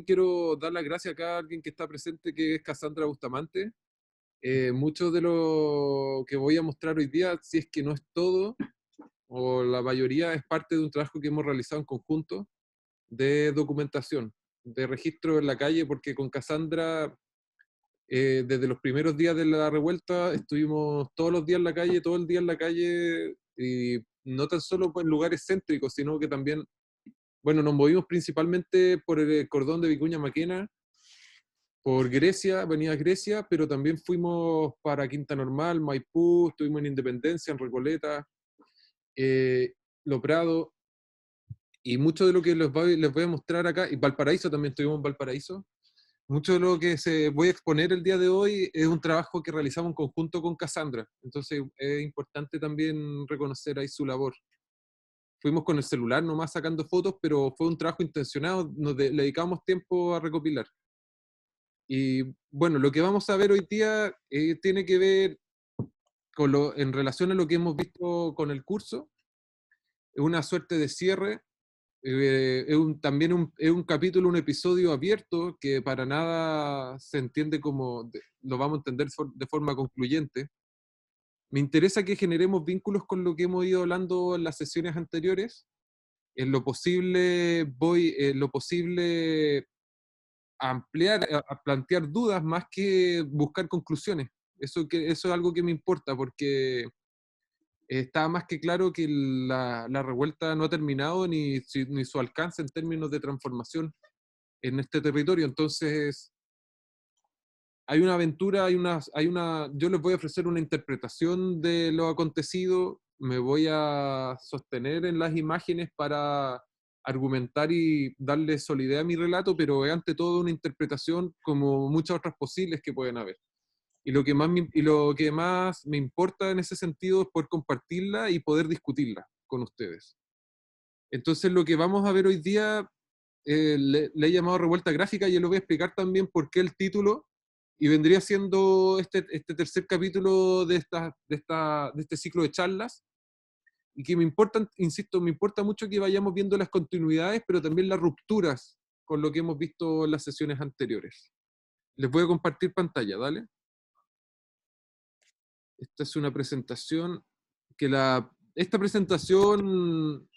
quiero dar las gracias acá a alguien que está presente, que es Cassandra Bustamante. Mucho de lo que voy a mostrar hoy día, si es que no es todo, o la mayoría, es parte de un trabajo que hemos realizado en conjunto de documentación, de registro en la calle, porque con Cassandra, desde los primeros días de la revuelta, estuvimos todos los días en la calle, todo el día en la calle, y no tan solo pues, en lugares céntricos, sino que también, bueno, nos movimos principalmente por el cordón de Vicuña Maquena, por Grecia, Avenida Grecia, pero también fuimos para Quinta Normal, Maipú, estuvimos en Independencia, en Recoleta, eh, Lo Prado, y mucho de lo que les voy a mostrar acá, y Valparaíso también, estuvimos en Valparaíso. Mucho de lo que se voy a exponer el día de hoy es un trabajo que realizamos en conjunto con Cassandra, entonces es importante también reconocer ahí su labor. Fuimos con el celular nomás sacando fotos, pero fue un trabajo intencionado, le dedicamos tiempo a recopilar. Y bueno, lo que vamos a ver hoy día tiene que ver en relación a lo que hemos visto con el curso, es una suerte de cierre, también es un capítulo, un episodio abierto que para nada se entiende como, lo vamos a entender de forma concluyente. Me interesa que generemos vínculos con lo que hemos ido hablando en las sesiones anteriores. En lo posible en lo posible a ampliar, a plantear dudas más que buscar conclusiones. Eso es algo que me importa porque está más que claro que la revuelta no ha terminado ni su alcance en términos de transformación en este territorio. Entonces, hay una aventura, yo les voy a ofrecer una interpretación de lo acontecido, me voy a sostener en las imágenes para argumentar y darle solidez a mi relato, pero es ante todo una interpretación como muchas otras posibles que pueden haber. Y lo que más me importa en ese sentido es poder compartirla y poder discutirla con ustedes. Entonces lo que vamos a ver hoy día le he llamado revuelta gráfica y yo lo voy a explicar también por qué el título y vendría siendo este tercer capítulo de este ciclo de charlas y que me importan, insisto, me importa mucho que vayamos viendo las continuidades, pero también las rupturas con lo que hemos visto en las sesiones anteriores. Les voy a compartir pantalla, ¿dale? Esta es una presentación esta presentación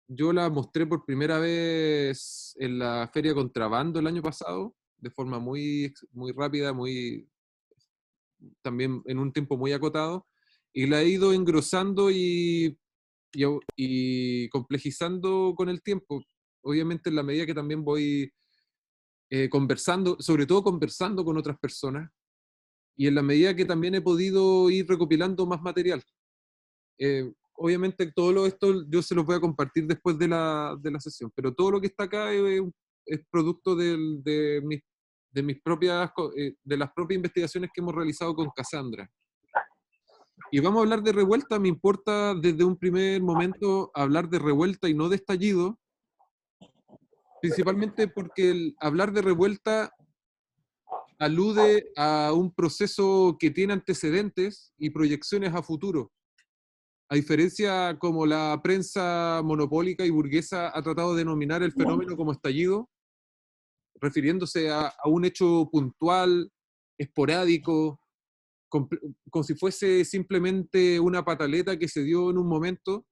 yo la mostré por primera vez en la Feria Contrabando el año pasado, de forma muy rápida, también en un tiempo muy acotado, y la he ido engrosando y complejizando con el tiempo. Obviamente en la medida que también voy conversando, sobre todo conversando con otras personas, y en la medida que también he podido ir recopilando más material. Obviamente todo esto yo se los voy a compartir después de la sesión, pero todo lo que está acá es producto de mis propias, de las propias investigaciones que hemos realizado con Cassandra. Y vamos a hablar de revuelta, me importa desde un primer momento hablar de revuelta y no de estallido, principalmente porque el hablar de revuelta alude a un proceso que tiene antecedentes y proyecciones a futuro. A diferencia como la prensa monopólica y burguesa ha tratado de denominar el fenómeno como estallido, refiriéndose a un hecho puntual, esporádico, como si fuese simplemente una pataleta que se dio en un momento,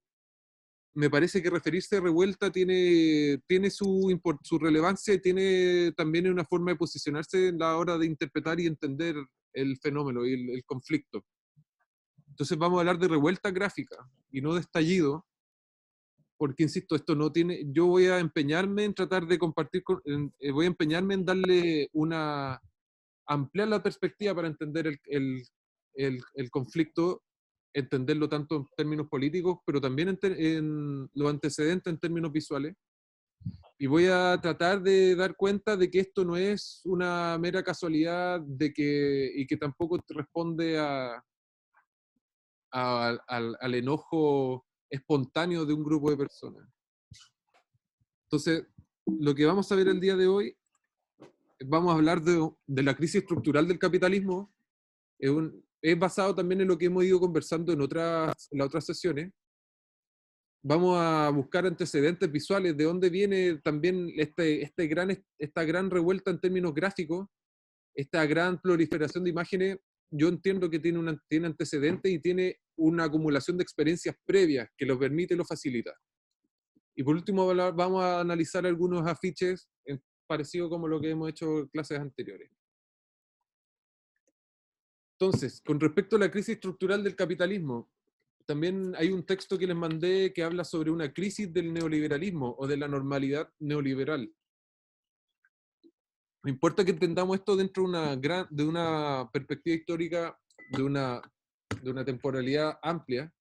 me parece que referirse a revuelta tiene su relevancia y tiene también una forma de posicionarse en la hora de interpretar y entender el fenómeno y el conflicto. Entonces vamos a hablar de revuelta gráfica y no de estallido, porque insisto, esto no tiene, yo voy a empeñarme en tratar de compartir, voy a empeñarme en darle ampliar la perspectiva para entender el conflicto, entenderlo tanto en términos políticos, pero también en los antecedentes en términos visuales. Y voy a tratar de dar cuenta de que esto no es una mera casualidad y que tampoco responde al enojo espontáneo de un grupo de personas. Entonces, lo que vamos a ver el día de hoy, vamos a hablar de la crisis estructural del capitalismo. Es basado también en lo que hemos ido conversando en las otras sesiones. vamos a buscar antecedentes visuales de dónde viene también esta gran revuelta en términos gráficos, esta gran proliferación de imágenes. Yo entiendo que tiene antecedentes y tiene una acumulación de experiencias previas que lo permite y lo facilita. Y por último vamos a analizar algunos afiches parecidos como lo que hemos hecho en clases anteriores. Entonces, con respecto a la crisis estructural del capitalismo, también hay un texto que les mandé que habla sobre una crisis del neoliberalismo o de la normalidad neoliberal. Me importa que entendamos esto dentro de una perspectiva histórica, de una temporalidad amplia,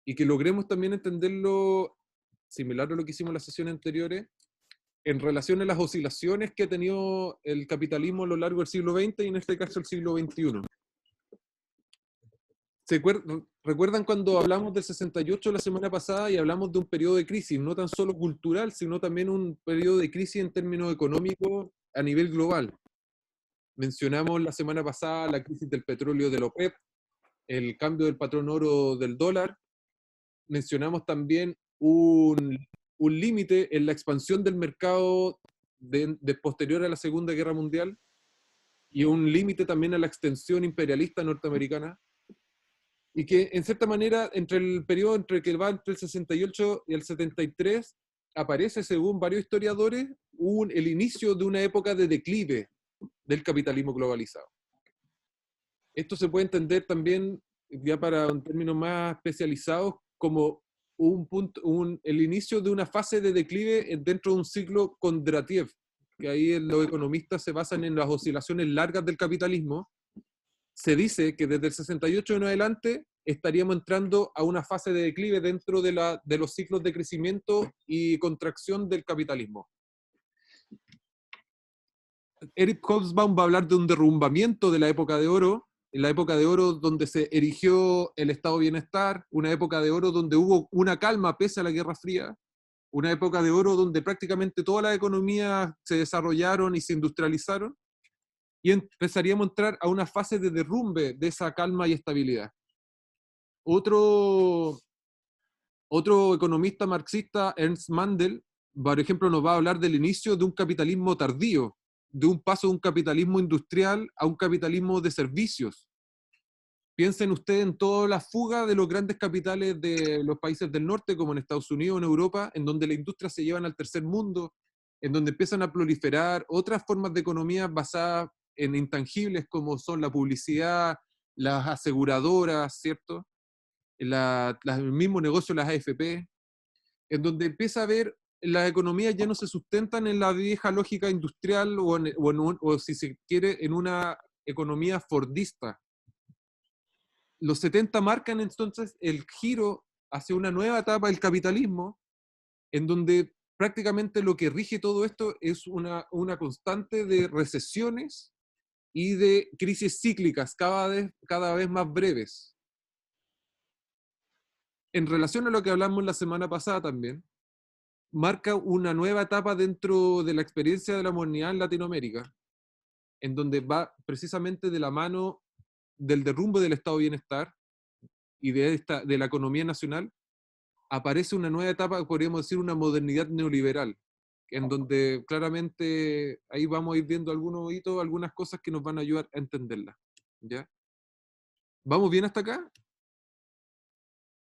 y que logremos también entenderlo, similar a lo que hicimos en las sesiones anteriores, en relación a las oscilaciones que ha tenido el capitalismo a lo largo del siglo XX y en este caso el siglo XXI. ¿Recuerdan cuando hablamos del 68 la semana pasada y hablamos de un periodo de crisis, no tan solo cultural, sino también un periodo de crisis en términos económicos a nivel global? Mencionamos la semana pasada la crisis del petróleo de la OPEP, el cambio del patrón oro del dólar. Mencionamos también un límite en la expansión del mercado de posterior a la Segunda Guerra Mundial y un límite también a la extensión imperialista norteamericana. Y que en cierta manera entre el periodo entre que va entre el 68 y el 73 aparece, según varios historiadores, el inicio de una época de declive del capitalismo globalizado. Esto se puede entender también, ya para un término más especializados, como el inicio de una fase de declive dentro de un ciclo Kondratiev, que ahí los economistas se basan en las oscilaciones largas del capitalismo. Se dice que desde el 68 en adelante estaríamos entrando a una fase de declive dentro de los ciclos de crecimiento y contracción del capitalismo. Eric Hobsbawm va a hablar de un derrumbamiento de la época de oro, en la época de oro donde se erigió el estado de bienestar, una época de oro donde hubo una calma pese a la Guerra Fría, una época de oro donde prácticamente todas las economías se desarrollaron y se industrializaron, y empezaríamos a entrar a una fase de derrumbe de esa calma y estabilidad. Otro economista marxista, Ernst Mandel, por ejemplo, nos va a hablar del inicio de un capitalismo tardío, de un paso de un capitalismo industrial a un capitalismo de servicios. Piensen ustedes en toda la fuga de los grandes capitales de los países del norte, como en Estados Unidos, en Europa, en donde la industria se llevan al tercer mundo, en donde empiezan a proliferar otras formas de economía basadas en intangibles como son la publicidad, las aseguradoras, ¿cierto? El mismo negocio, las AFP, en donde empieza a ver las economías ya no se sustentan en la vieja lógica industrial o si se quiere, en una economía fordista. Los 70 marcan entonces el giro hacia una nueva etapa del capitalismo, en donde prácticamente lo que rige todo esto es una constante de recesiones y de crisis cíclicas cada vez más breves. En relación a lo que hablamos la semana pasada también, marca una nueva etapa dentro de la experiencia de la modernidad en Latinoamérica, en donde va precisamente de la mano del derrumbe del estado de bienestar y de la economía nacional, aparece una nueva etapa, podríamos decir una modernidad neoliberal, en donde claramente ahí vamos a ir viendo algunos hitos, algunas cosas que nos van a ayudar a entenderla. ¿Ya? ¿Vamos bien hasta acá?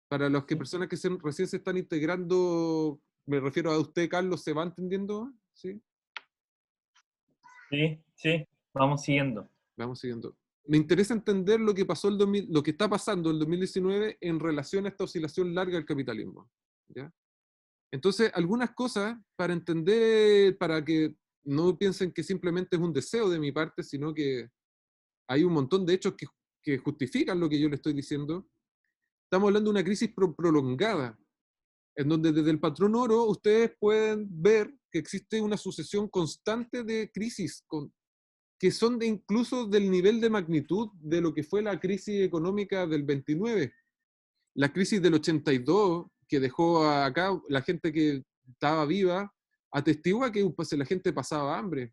Para las personas que recién se están integrando, me refiero a usted, Carlos, ¿se va entendiendo? ¿Sí? Sí, sí, vamos siguiendo. Vamos siguiendo. Me interesa entender lo que pasó lo que está pasando en el 2019 en relación a esta oscilación larga del capitalismo. ¿Ya? Entonces, algunas cosas para entender, para que no piensen que simplemente es un deseo de mi parte, sino que hay un montón de hechos que justifican lo que yo le estoy diciendo. Estamos hablando de una crisis prolongada, en donde desde el patrón oro ustedes pueden ver que existe una sucesión constante de crisis que son incluso del nivel de magnitud de lo que fue la crisis económica del 29. La crisis del 82, que dejó acá la gente que estaba viva, atestigua que pues, la gente pasaba hambre.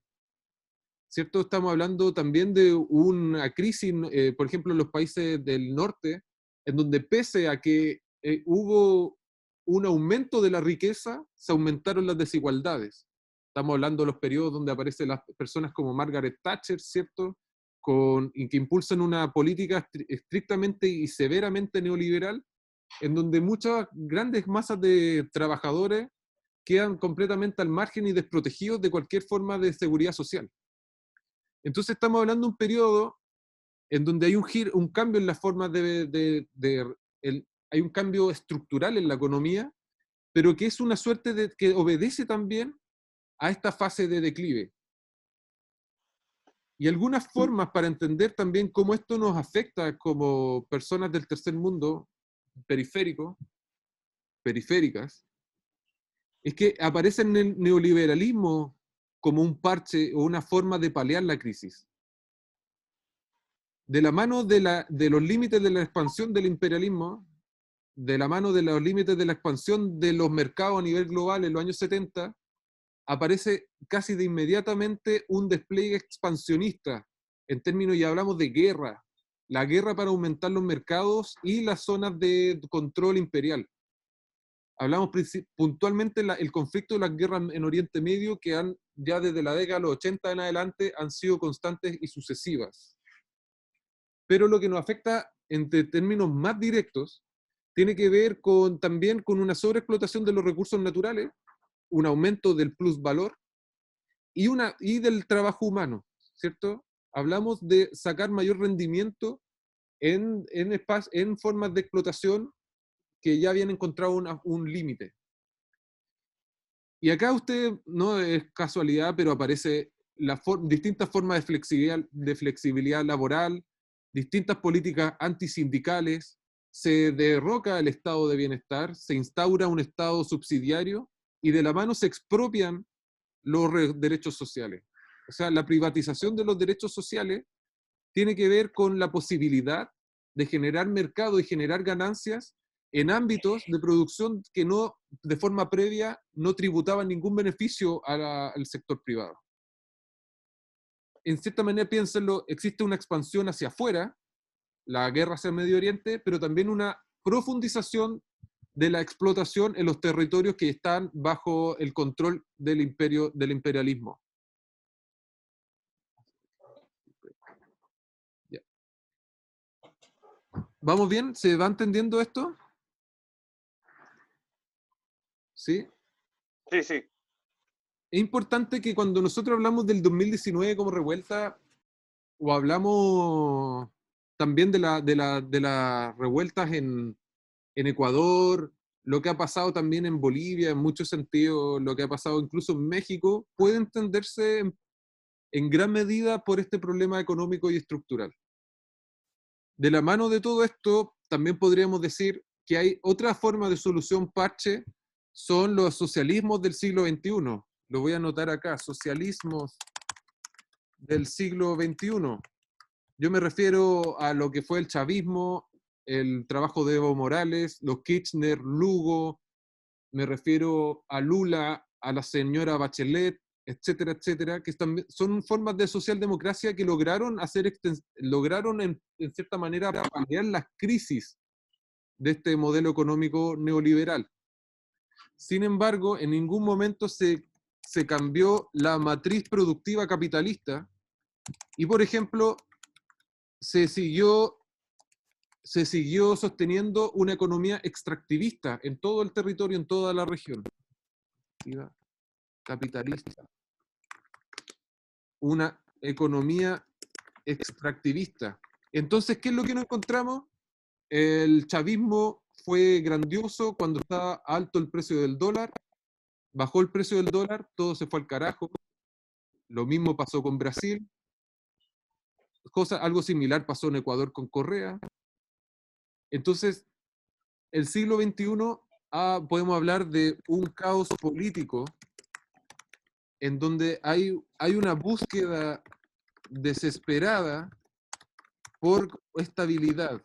¿Cierto? Estamos hablando también de una crisis, por ejemplo, en los países del norte, en donde pese a que hubo un aumento de la riqueza, se aumentaron las desigualdades. Estamos hablando de los periodos donde aparecen las personas como Margaret Thatcher, ¿cierto? Y que impulsan una política estrictamente y severamente neoliberal, en donde muchas grandes masas de trabajadores quedan completamente al margen y desprotegidos de cualquier forma de seguridad social. Entonces estamos hablando de un periodo en donde hay un cambio en las formas hay un cambio estructural en la economía, pero que es una suerte de que obedece también a esta fase de declive. Y algunas formas para entender también cómo esto nos afecta como personas del tercer mundo, periféricas, es que aparece en el neoliberalismo como un parche o una forma de paliar la crisis. De la mano de los límites de la expansión del imperialismo, de la mano de los límites de la expansión de los mercados a nivel global en los años 70, aparece casi de inmediatamente un despliegue expansionista en términos, y hablamos de guerra, la guerra para aumentar los mercados y las zonas de control imperial. Hablamos puntualmente el conflicto de las guerras en Oriente Medio, que ya desde la década de los 80 en adelante han sido constantes y sucesivas. Pero lo que nos afecta en términos más directos tiene que ver también con una sobreexplotación de los recursos naturales, un aumento del plusvalor y del trabajo humano, ¿cierto? Hablamos de sacar mayor rendimiento en formas de explotación que ya habían encontrado un límite. Y acá usted, no es casualidad, pero aparece distintas formas de flexibilidad laboral, distintas políticas antisindicales, se derroca el estado de bienestar, se instaura un estado subsidiario y de la mano se expropian los derechos sociales. O sea, la privatización de los derechos sociales tiene que ver con la posibilidad de generar mercado y generar ganancias en ámbitos de producción que no, de forma previa, no tributaban ningún beneficio al sector privado. En cierta manera, piénsenlo, existe una expansión hacia afuera, la guerra hacia el Medio Oriente, pero también una profundización de la explotación en los territorios que están bajo el control del imperialismo. ¿Vamos bien? ¿Se va entendiendo esto? ¿Sí? Sí, sí. Es importante que cuando nosotros hablamos del 2019 como revuelta, o hablamos también de las revueltas en Ecuador, lo que ha pasado también en Bolivia, en muchos sentidos, lo que ha pasado incluso en México, puede entenderse en gran medida por este problema económico y estructural. De la mano de todo esto, también podríamos decir que hay otra forma de solución parche, son los socialismos del siglo XXI. Lo voy a anotar acá, socialismos del siglo XXI. Yo me refiero a lo que fue el chavismo, el trabajo de Evo Morales, los Kirchner, Lugo, me refiero a Lula, a la señora Bachelet, etcétera, etcétera, que son formas de socialdemocracia que lograron en cierta manera paliar las crisis de este modelo económico neoliberal. Sin embargo, en ningún momento se cambió la matriz productiva capitalista y, por ejemplo, se siguió sosteniendo una economía extractivista en todo el territorio, en toda la región. Capitalista. Una economía extractivista. Entonces, ¿qué es lo que nos encontramos? El chavismo fue grandioso cuando estaba alto el precio del dólar, bajó el precio del dólar, todo se fue al carajo. Lo mismo pasó con Brasil. Algo similar pasó en Ecuador con Correa. Entonces, el siglo XXI podemos hablar de un caos político en donde hay una búsqueda desesperada por estabilidad,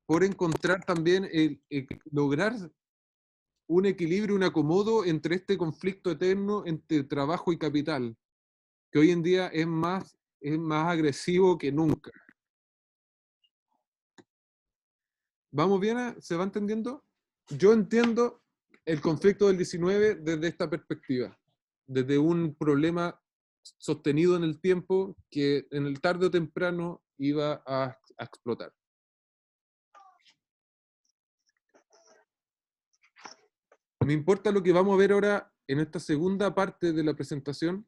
por encontrar también lograr un equilibrio, un acomodo entre este conflicto eterno entre trabajo y capital, que hoy en día es más agresivo que nunca. ¿Vamos bien? ¿Se va entendiendo? yo entiendo el conflicto del 19 desde esta perspectiva, desde un problema sostenido en el tiempo que en el tarde o temprano iba a explotar. Me importa lo que vamos a ver ahora en esta segunda parte de la presentación,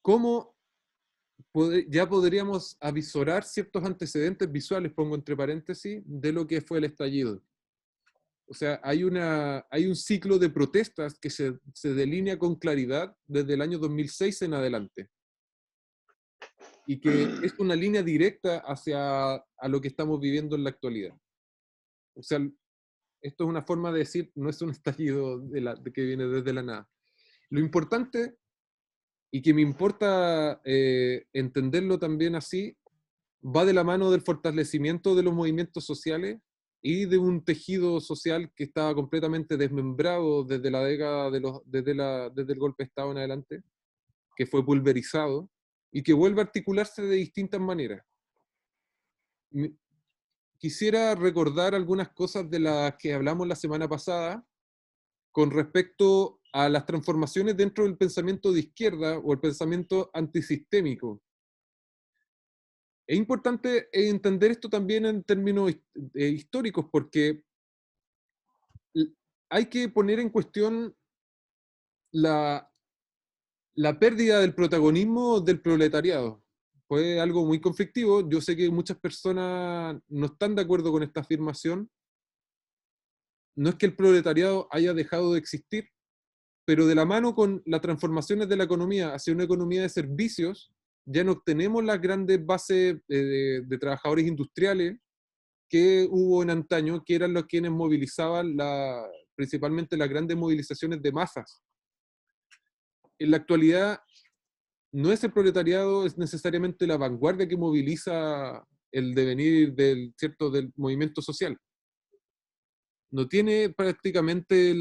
cómo ya podríamos avisorar ciertos antecedentes visuales, pongo entre paréntesis, de lo que fue el estallido. O sea, hay un ciclo de protestas que se delinea con claridad desde el año 2006 en adelante. Y que es una línea directa hacia a lo que estamos viviendo en la actualidad. O sea, esto es una forma de decir, no es un estallido de que viene desde la nada. Lo importante, y que me importa entenderlo también así, va de la mano del fortalecimiento de los movimientos sociales y de un tejido social que estaba completamente desmembrado desde la década desde el golpe de Estado en adelante, que fue pulverizado y que vuelve a articularse de distintas maneras. Quisiera recordar algunas cosas de las que hablamos la semana pasada con respecto a las transformaciones dentro del pensamiento de izquierda o el pensamiento antisistémico. Es importante entender esto también en términos históricos, porque hay que poner en cuestión la, la pérdida del protagonismo del proletariado. Fue algo muy conflictivo. Yo sé que muchas personas no están de acuerdo con esta afirmación. No es que el proletariado haya dejado de existir, pero de la mano con las transformaciones de la economía hacia una economía de servicios, ya no tenemos las grandes bases de trabajadores industriales que hubo en antaño, que eran los quienes movilizaban principalmente las grandes movilizaciones de masas. En la actualidad, no es el proletariado, es necesariamente la vanguardia que moviliza el devenir del movimiento social. No tiene prácticamente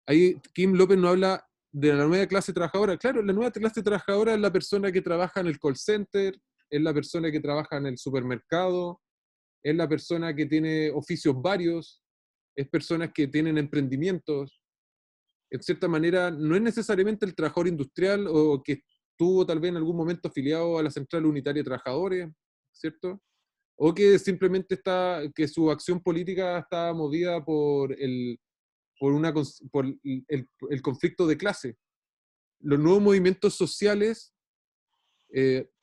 Ahí Kim López no habla de la nueva clase trabajadora. Claro, la nueva clase trabajadora es la persona que trabaja en el call center, es la persona que trabaja en el supermercado, es la persona que tiene oficios varios, es personas que tienen emprendimientos. En cierta manera, no es necesariamente el trabajador industrial o que estuvo tal vez en algún momento afiliado a la Central Unitaria de Trabajadores, ¿cierto? O que simplemente que su acción política está movida por el conflicto de clase. Los nuevos movimientos sociales,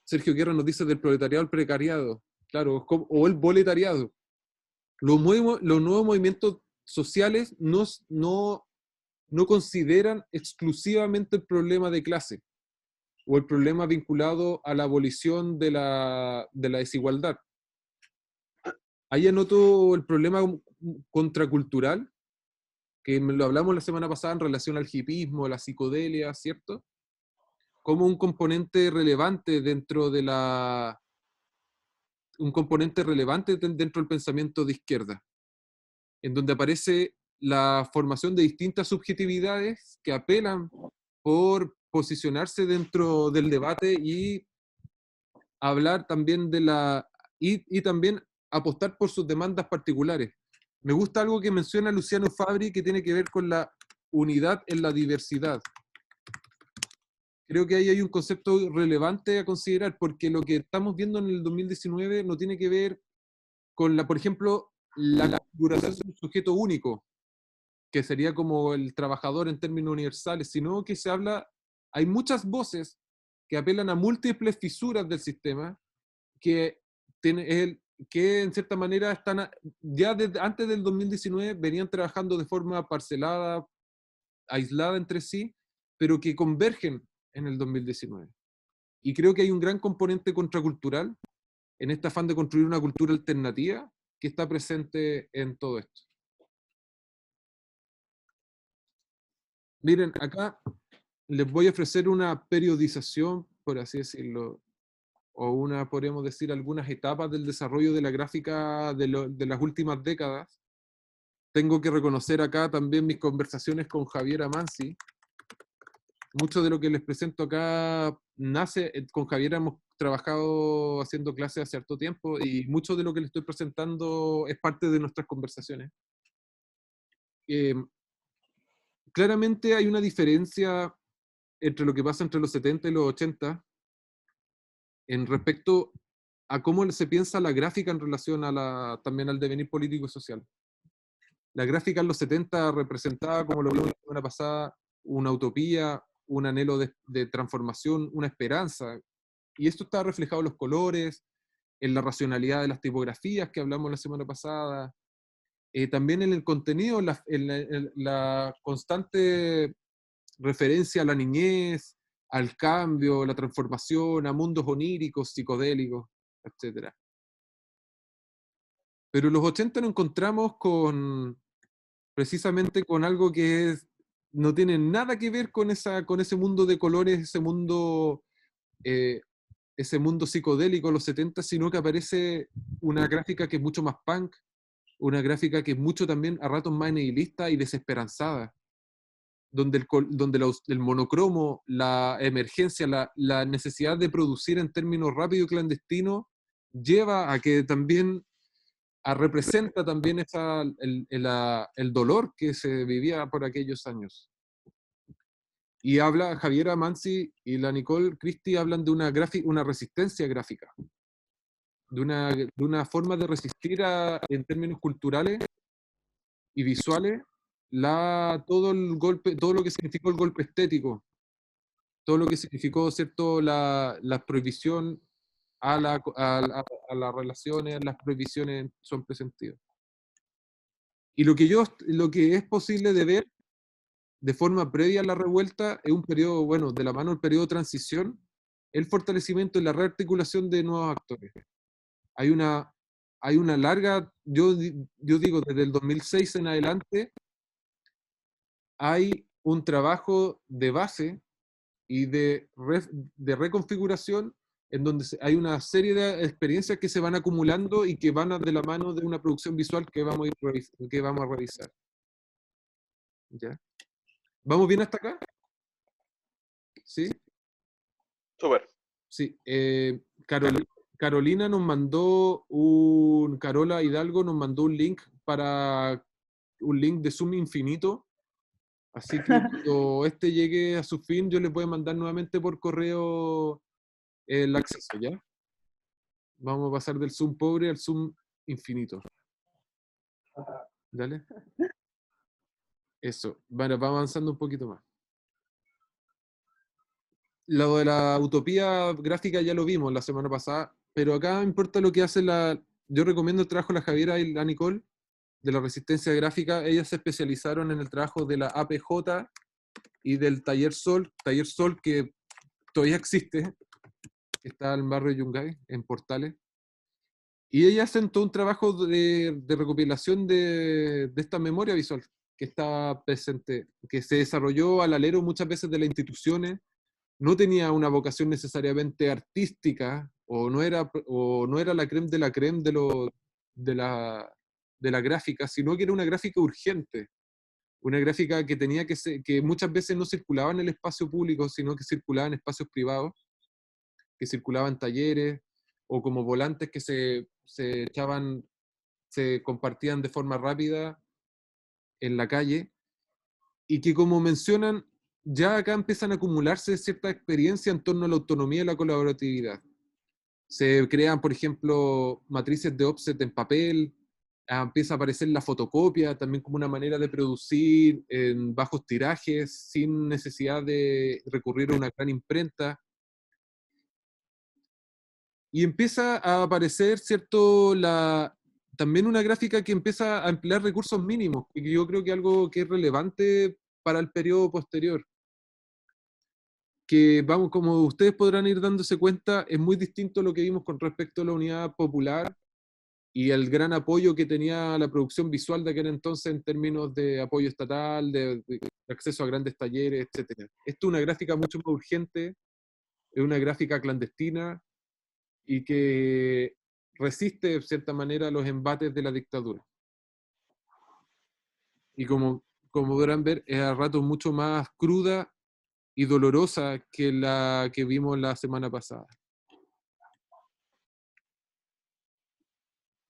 Sergio Guerra nos dice del proletariado al precariado, claro, o el boletariado. Los nuevos movimientos sociales no consideran exclusivamente el problema de clase o el problema vinculado a la abolición de la desigualdad. Ahí anoto el problema contracultural, que lo hablamos la semana pasada en relación al hipismo, a la psicodelia, ¿cierto? Como un componente relevante dentro del pensamiento de izquierda, en donde aparece la formación de distintas subjetividades que apelan por posicionarse dentro del debate y hablar también y también apostar por sus demandas particulares. Me gusta algo que menciona Luciano Fabri que tiene que ver con la unidad en la diversidad. Creo que ahí hay un concepto relevante a considerar, porque lo que estamos viendo en el 2019 no tiene que ver con por ejemplo, la configuración de un sujeto único, que sería como el trabajador en términos universales, sino que hay muchas voces que apelan a múltiples fisuras del sistema, que, que en cierta manera ya desde antes del 2019 venían trabajando de forma parcelada, aislada entre sí, pero que convergen en el 2019. Y creo que hay un gran componente contracultural en este afán de construir una cultura alternativa que está presente en todo esto. Miren, acá les voy a ofrecer una periodización, por así decirlo, o podríamos decir, algunas etapas del desarrollo de la gráfica de las últimas décadas. Tengo que reconocer acá también mis conversaciones con Javier Amansi, mucho de lo que les presento acá nace, con Javier hemos trabajado haciendo clases hace cierto tiempo y mucho de lo que les estoy presentando es parte de nuestras conversaciones. Eh, Claramente hay una diferencia entre lo que pasa entre los 70 y los 80 en respecto a cómo se piensa la gráfica en relación a también al devenir político y social. La gráfica en los 70 representaba, como lo vimos la semana pasada, una utopía, un anhelo de transformación, una esperanza. Y esto está reflejado en los colores, en la racionalidad de las tipografías que hablamos la semana pasada, también en el contenido, en la constante referencia a la niñez, al cambio, la transformación, a mundos oníricos, psicodélicos, etc. Pero en los 80 nos encontramos precisamente con algo que no tiene nada que ver con ese mundo de colores, eh, ese mundo psicodélico de los 70, sino que aparece una gráfica que es mucho más punk, una gráfica que es mucho también a ratos más nihilista y desesperanzada, donde el monocromo, la emergencia, la necesidad de producir en términos rápido y clandestinos, lleva a que también representa también el dolor que se vivía por aquellos años. Y habla Javiera Mansi y la Nicole Christie hablan de una resistencia gráfica, de una forma de resistir en términos culturales y visuales todo lo que significó el golpe estético, todo lo que significó, ¿cierto?, la prohibición a las relaciones, las prohibiciones son presentidas. Y lo que es posible de ver de forma previa a la revuelta es un periodo, bueno, de la mano del periodo de transición, el fortalecimiento y la rearticulación de nuevos actores. Hay una, hay una larga, yo digo, desde el 2006 en adelante, hay un trabajo de base y de reconfiguración en donde hay una serie de experiencias que se van acumulando y que van de la mano de una producción visual que vamos que vamos a revisar. ¿Ya? ¿Vamos bien hasta acá? ¿Sí? Súper. Sí. Carolina Carola Hidalgo nos mandó un link de Zoom infinito. Así que cuando este llegue a su fin, yo le voy a mandar nuevamente por correo el acceso, ¿ya? Vamos a pasar del Zoom pobre al Zoom infinito. Dale. Eso. Bueno, va avanzando un poquito más. Lo de la utopía gráfica ya lo vimos la semana pasada, pero acá importa lo que hace Yo recomiendo el trabajo de la Javiera y la Nicole, de la resistencia gráfica. Ellas se especializaron en el trabajo de la APJ y del Taller Sol que todavía existe, que está en el barrio Yungay, en Portales. Y ellas hacen todo un trabajo de recopilación de esta memoria visual que está presente, que se desarrolló al alero muchas veces de las instituciones, no tenía una vocación necesariamente artística, o no era la creme de la creme de la gráfica, sino que era una gráfica urgente, una gráfica que que muchas veces no circulaba en el espacio público, sino que circulaba en espacios privados, que circulaba en talleres, o como volantes que se compartían de forma rápida en la calle, y que, como mencionan, ya acá empiezan a acumularse cierta experiencia en torno a la autonomía y la colaboratividad. Se crean, por ejemplo, matrices de offset en papel, empieza a aparecer la fotocopia también como una manera de producir en bajos tirajes, sin necesidad de recurrir a una gran imprenta. Y empieza a aparecer, ¿cierto?, también una gráfica que empieza a emplear recursos mínimos, y yo creo que algo que es relevante para el periodo posterior. Que, vamos, como ustedes podrán ir dándose cuenta, es muy distinto a lo que vimos con respecto a la unidad popular y el gran apoyo que tenía la producción visual de aquel entonces en términos de apoyo estatal, de acceso a grandes talleres, etc. Esto es una gráfica mucho más urgente, es una gráfica clandestina y que resiste de cierta manera los embates de la dictadura. Y como podrán ver, es a ratos mucho más cruda y dolorosa que la que vimos la semana pasada.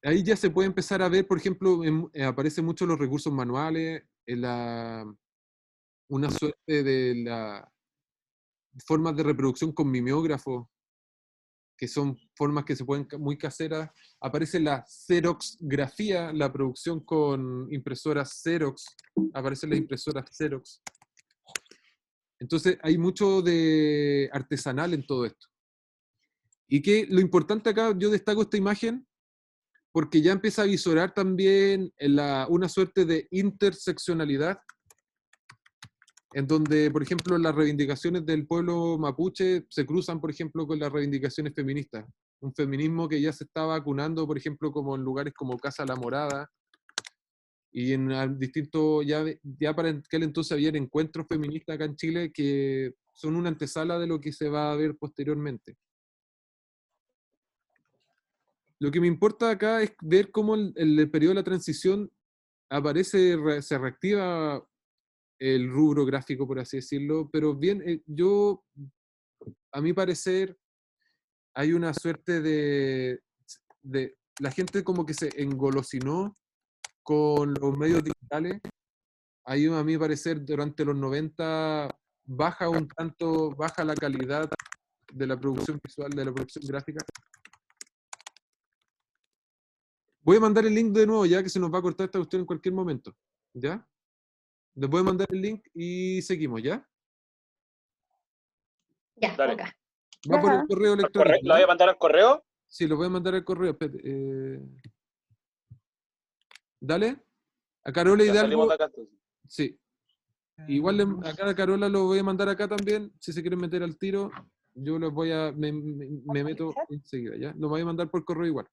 Ahí ya se puede empezar a ver, por ejemplo, aparecen mucho los recursos manuales, una suerte de formas de reproducción con mimeógrafo, que son formas que se pueden muy caseras. Aparece la xeroxgrafía, la producción con impresoras Xerox, aparecen las impresoras Xerox. Entonces hay mucho de artesanal en todo esto. Y que lo importante acá, yo destaco esta imagen, porque ya empieza a visorar también una suerte de interseccionalidad, en donde, por ejemplo, las reivindicaciones del pueblo mapuche se cruzan, por ejemplo, con las reivindicaciones feministas. Un feminismo que ya se está vacunando, por ejemplo, como en lugares como Casa La Morada, y en distintos, ya para aquel entonces había encuentros feministas acá en Chile que son una antesala de lo que se va a ver posteriormente. Lo que me importa acá es ver cómo en el periodo de la transición se reactiva el rubro gráfico, por así decirlo, pero bien, a mi parecer, hay una suerte de la gente como que se engolosinó con los medios digitales. Ahí, a mi parecer, durante los 90 baja la calidad de la producción visual, de la producción gráfica. Voy a mandar el link de nuevo, ya que se nos va a cortar esta cuestión en cualquier momento. ¿Ya? Les voy a mandar el link y seguimos, ¿ya? Ya, Dale. acá. Va por el correo electrónico. ¿Lo voy a mandar al correo? Sí, lo voy a mandar al correo. Dale. A Carola Ya salimos Hidalgo. de acá entonces. Sí. Igual acá a Carola lo voy a mandar acá también. Si se quieren meter al tiro, yo los voy a. Me meto enseguida, ¿ya? Lo voy a mandar por correo igual.